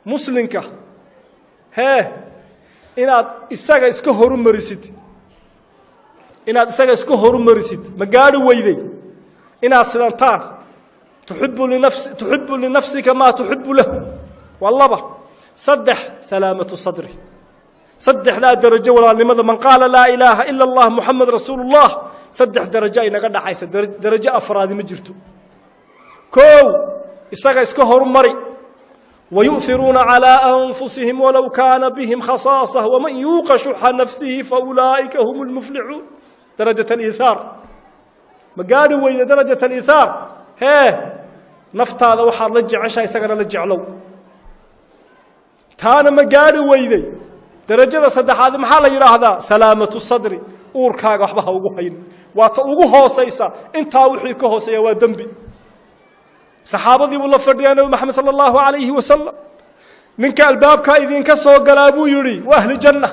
مسلمك ها إن إساق إسكو هرم مرسيد إن إساق إسكو هرم مرسيد ما قالوا ويدي إن سلطان تحب لنفسك ما تحب له والله صدح سلامة الصدر صدح لا درجة ولا لماذا من قال لا إله إلا الله محمد رسول الله صدح درجة إن قد حيث درجة أفراد مجرته كو إساق إسكو هرم مري ويؤثرون على أنفسهم ولو كان بهم خصاصة ومن يوق شح نفسه فأولئك هم المفلحون درجة الإيثار ما قالوا وإذا درجة الإيثار ها نفط هذا وحار لجع عشاء يسقنا لجع لو تانا ما قالوا وإذا درجة صدح هذا محل يرى هذا سلامة الصدر أوركاغ وحبها وجوهين وجوه سيسا أنت وحيك هو سيوا دنبي صحابة والله فرديان محمد صلى الله عليه وسلم منك الباب كايدين كسوق قلابو يري وأهل الجنة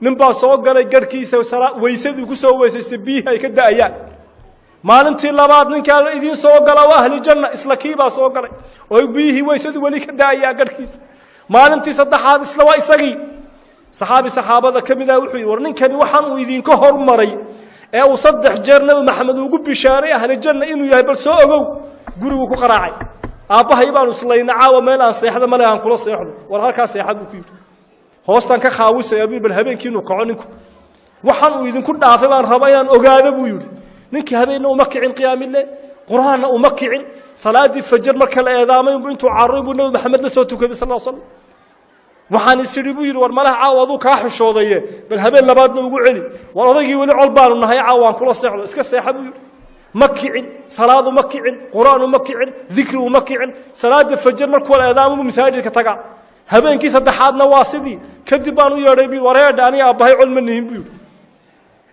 نبى سوق قلا يقركيس ويسد وكسو ويستبيها يكدا أيام ما ننتي إلا بعد منك إذين سوق قلا وأهل الجنة إسلكيبا سوق قلا ويبيه ويسد ولي كدا أيام قركيس ما ننتي صدق هذا سلوا إسقي صحابة ذا كم ذا وحي ورنين كان وحن ويدين كهر مري أو صدق جرنا محمد وجب بشارع أهل الجنة إنه يهبل سوقه قروا كقراعي أبوه يبان وصلينا عاوة ما لا صيحة ما لا نقول صيحة ورهاك صيحة بكير هوستان كخاوس يا بير بالهبين كينو قعنكم وحن ويدين كل عافية ربيان أجاد بيور نك هبين ومكعين قيام الله قرآن ومكعين صلاة الفجر مكة الأذان وبنتوا عربوا محمد لسوته كذا صلى الله عليه وسلم وحن يصير بير ورمله عاوضوا كاح شوضية بالهبين لبادنا وقعلي ورضي ولي علبان إنها يعوان كل صيحة إسكت صيحة بيور مكعين صلاة مكعين قرآن مكعين ذكر مكعين صلاة الفجر مكة الأذان ومساجد كتقع هبين كيس الدحاد نواصدي كذبانو يا ربي وريد أني أبهي علمنهم بيور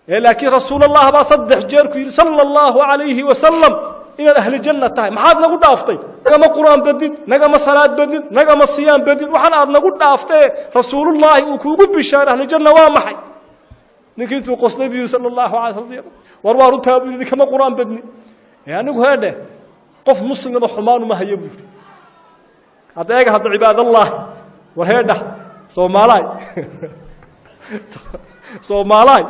لكن رسول الله بصدح جارك صلى الله عليه وسلم إلى أهل الجنة تاعي ما حد نقول دافتي نجم قرآن بدين نجم صلاة بدين نجم الصيام بدين وحنا نقول دافتي رسول الله وكوجب بالشارع أهل الجنة وامحي نكنت قصني بي صلى الله عليه وسلم وروار تابي ذي كما قرآن بدني يعني هذا قف مسلم حمان وما هي بيور هذا هذا عباد الله وهذا صومالاي صومالاي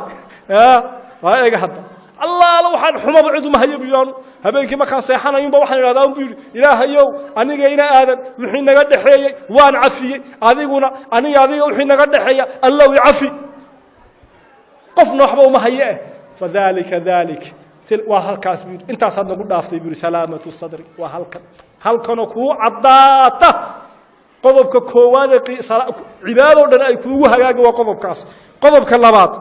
هاي هذا الله لو حد حما بعد ما هي بيان هبينك ما كان صيحنا يوم بوحنا هذا بيقول إله يو أنا جينا آدم وحين قد حيا وأنا عفي هذيقنا أنا هذي وحين قد حيا الله يعفي قفنا حما وما هي فذلك ذلك وهالكاس بير أنت صدق نقول دافتي بير سلامة الصدر هالكنو كو عضاته قضبك كوادق عباده ودنا أي كوه هجاج وقضب كاس قضب كلابات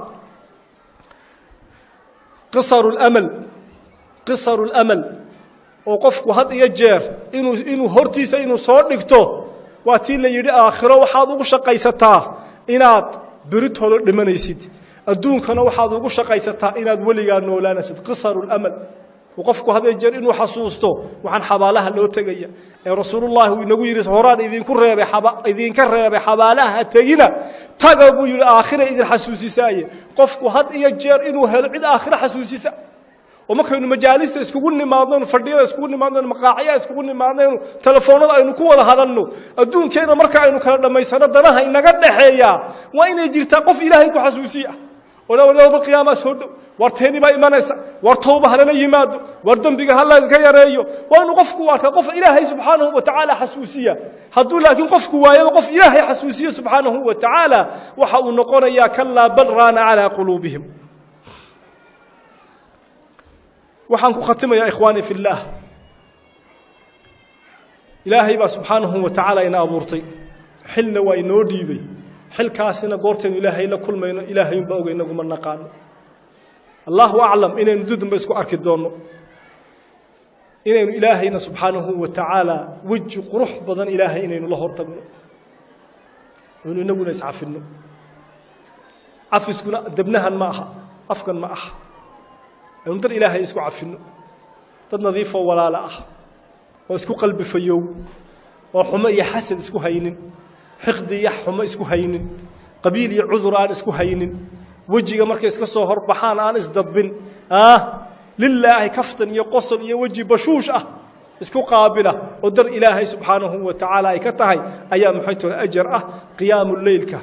قصر الأمل وقفك وهذا يجار إنه هرتيس إنه صار نكتو واتين لي يدي آخره وحاضر وشقيسته إناد بريته لمن يسيد الدون كانوا وحاضر وشقيسته إناد ولي نولا نسيد قصر الأمل وقفك هذا الجر إنه حسوسته وعن حبالها اللي تجيء رسول الله ونقول هران إذن كره بحبالها تجينا تجابوا إلى آخره إذا حسوسي ساية قفك هذا الجر إنه هل آخره حسوسي سا وما كانوا مجالس يسكونني معنا فردينا يسكونني معنا مقاعية يسكونني معنا تلفونات إنه كولا هذا إنه الدون كنا مركع إنه كنا لما يسند دناها إن قد حيا وين يجي تقف إلهي كحسوسية ولو بالقيامة سود ورتهني ما إيمانس ورتوبة هلنا يماد وردم بيجا هلا إزكاي رأيه وأنا قف إلهي سبحانه وتعالى حسوسية هدول لكن قف كوايا وقف إلهي حسوسية سبحانه وتعالى وحاول نقول يا كلا بل ران على قلوبهم وحنكو ختمة يا إخواني في الله إلهي سبحانه وتعالى إن أبورتي حلنا وإنه ديبي حل كاسنا قرتين إلهي لكل ما إلهي بأوجي إنكم النقال الله أعلم إن ندود بسكو أركضونه إن إلهينا سبحانه وتعالى وجه قروح بدن إلهي إن الله ارتقنا إنه نقول يسعفنا عفسكنا دبناها معها أفكن معها ندر إلهي يسكو عفنا تنظيفه ولا لا ويسكو قلب فيو وحما يحسد يسكو هينين حقد يحما يسكو هينين قبيل يعذر آن يسكو هينين وجهي مركز كسو هربحان آن اسدبن لله كفتن يقصن يوجي بشوش isku qaabila oo dar ilaahay subxaanahu wa tacaala ay ka tahay ayaa maxayto ajar ah qiyaamul leylka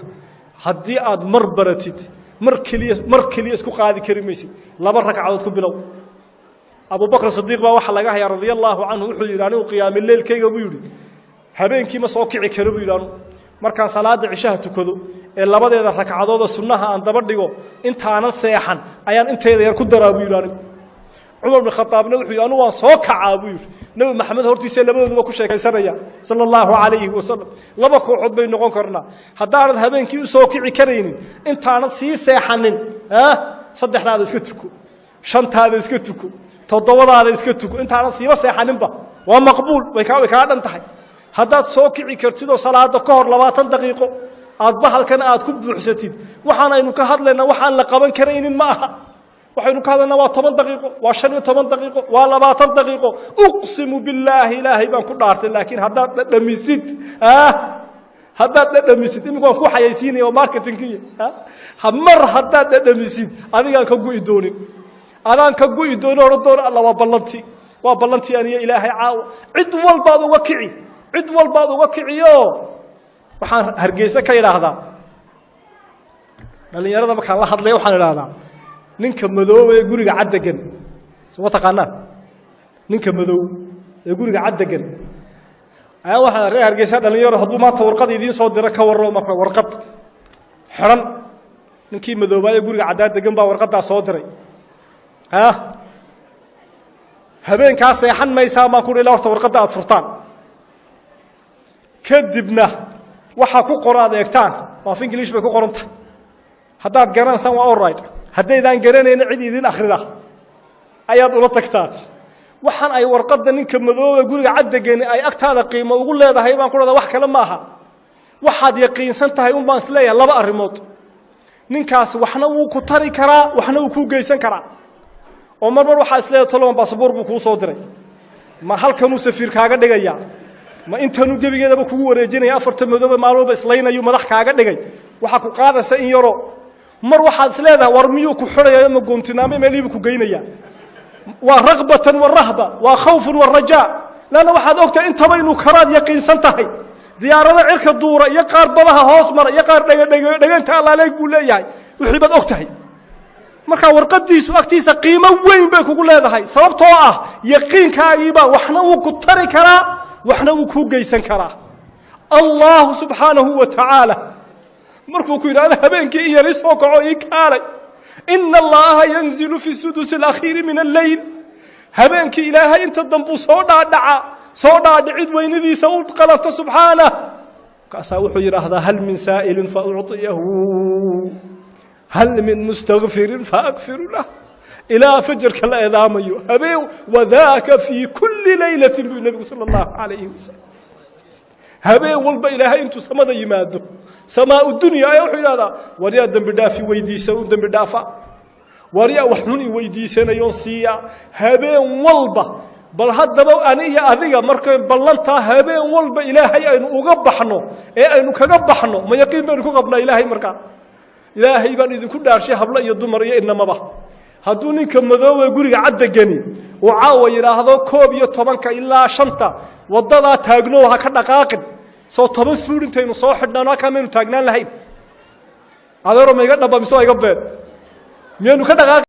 haddii aad mar baratid mar kaliya isku qaadi kari maysid laba ragcadood ku bilow Abu Bakr Siddiq baa waxa laga hayaa radiyallahu anhu wuxuu yiraahdo qiyaamul leylkayga buu yiri habeenkii ma soo kici karo buu yiraahdo markaan salaada cishaha tukado ee labadeeda ragcadood sunnaha aan daba dhigo intaana seexan ayaan inteeda yar ku daraa buu yiraahdo Umar ibn Khattab wuxuu yiraahdo waan soo kacaa buu yiri Nabi Maxamed hortiisa labadooduba ku sheekaysanaya sallallahu alayhi wa sallam laba kooxood bay noqon karnaa haddaanad habeenkii u soo kici kareynin intaana sii seexanin saddexdaada iska tuko shantaada iska tuko todobadaada iska tuko intaana siiba seexaninba waa maqbuul way ka dhan tahay haddaad soo kici kartid oo salaada ka hor 20 daqiiqo aad bahalkan aad ku buuxsatid waxaan aynu ka hadlaynaa waxaan la qaban kareynin ma aha waxaynu ka hadlaynaa waa 10 daqiiqo waa 15 daqiiqo waa 20 daqiiqo uqsimu billahi ilaahi baan ku dhaartay laakiin haddaad dhamisid haddaad dhamisid imkaan ku xayaysiinayo marketingkiya mar haddaad dhamisid adigaan ka go'i doonin adaan ka go'i doono ordoon alla waa ballanti aniga ilaahay caaw cid walbaad uga kiciyo waxaan hargeysa ka yiraahdaa dhalinyarada markaan la hadlay waxaan yiraahdaa ninka madow ee guriga cadagan soo taqaanaa ninka madow ee guriga cadagan ayaa waxa reer hargeysa dhalinyaro haduu maanta warqad idin soo diro ka warro marka warqad xiran ninkii madowba ee guriga cadagan baa warqada soo diray habeenka seexan maysaa ma ku ilaa horta warqada aad furtaan kadibna waxa ku qoraad eegtaan waa English bay ku qorantahay haddaad garanaysan waa all right haddaydan garanayna cid idin akhrida ayaad ula tagtaan waxaan ay warqada ninka madooba guriga cadagan ay agtaada qiimo ugu leedahay baan ku leedahay wax kale ma aha waxaad yaqiinsan tahay un baan isleeyahay laba arimood ninkaas waxna uu ku tari karaa waxna uu ku geysan karaa oo marmar waxa isleeyahay tolon baasaboor buu ku soo diray ma halkan uu safiir kaaga dhigaya ma intanu gabigeedaba kugu wareejinaya afarta madooba maalmoba islaynayo madax kaaga dhigay waxa ku qaadaysa in yaro mar waxaad isleedahay war miyuu ku xirayo ma goontinaamay meeliba ku geynaya waa raqbatan wa rahba waa khawfun wa rajaa lana waxaad ogtahay intaba inuu karaad yaqiinsan tahay diyaarada cirka duura iyo qaar badaha hoos mara iyo qaar dhaganta Allaahay ku leeyahay wixii baad ogtahay marka warqadiisu agtiisa qiimo weyn bay kugu leedahay sababtoo ah yaqiinkaagiiba waxna uu ku tari karaa waxna uu ku geysan karaa Allah subhanahu wa ta'ala markuu ku yiraahdo habeenkii iyo soo kaco ii kaalay inna allaha yanzilu fi sudus al-akhir min al-layl habeenkii ilaahay inta dambu soo dhaadhicid weynadiisa uu qalabta subhanahu kaasa wuxuu yiraahdaa hal min sa'ilin fa u'tiyahu hal min mustaghfirin fa aghfiru lahu ila fajrka la eedaamayo habeen wadaaka fi kulli laylatin bi nabi sallallahu alayhi wasallam habeen walba ilaahay intuu samada yimaado samaa dunya ay wuxuu yiraahdaa wariya dambi dhaafi weydiisa uu dambi dhaafa wariya waxun i weydiisanayo siiya habeen walba bal haddaba aniga adiga markay ballanta habeen walba ilaahay aynu uga baxno ee aynu kaga baxno ma yaqiin baan ku qabnaa ilaahay marka ilaahay baan idinku dhaarshay habla iyo dumar iyo inamaba hadduu ninka madooba guriga cadagani oo caawa yiraahdo 12 ilaa 5 wadada taagno ha ka dhaqaaqin soo 10 suur intaynu soo xidhnaan ka meenu taagnaan lahayn adeero ma iga dhaba mise iga beed miyanu ka dhaqaaqin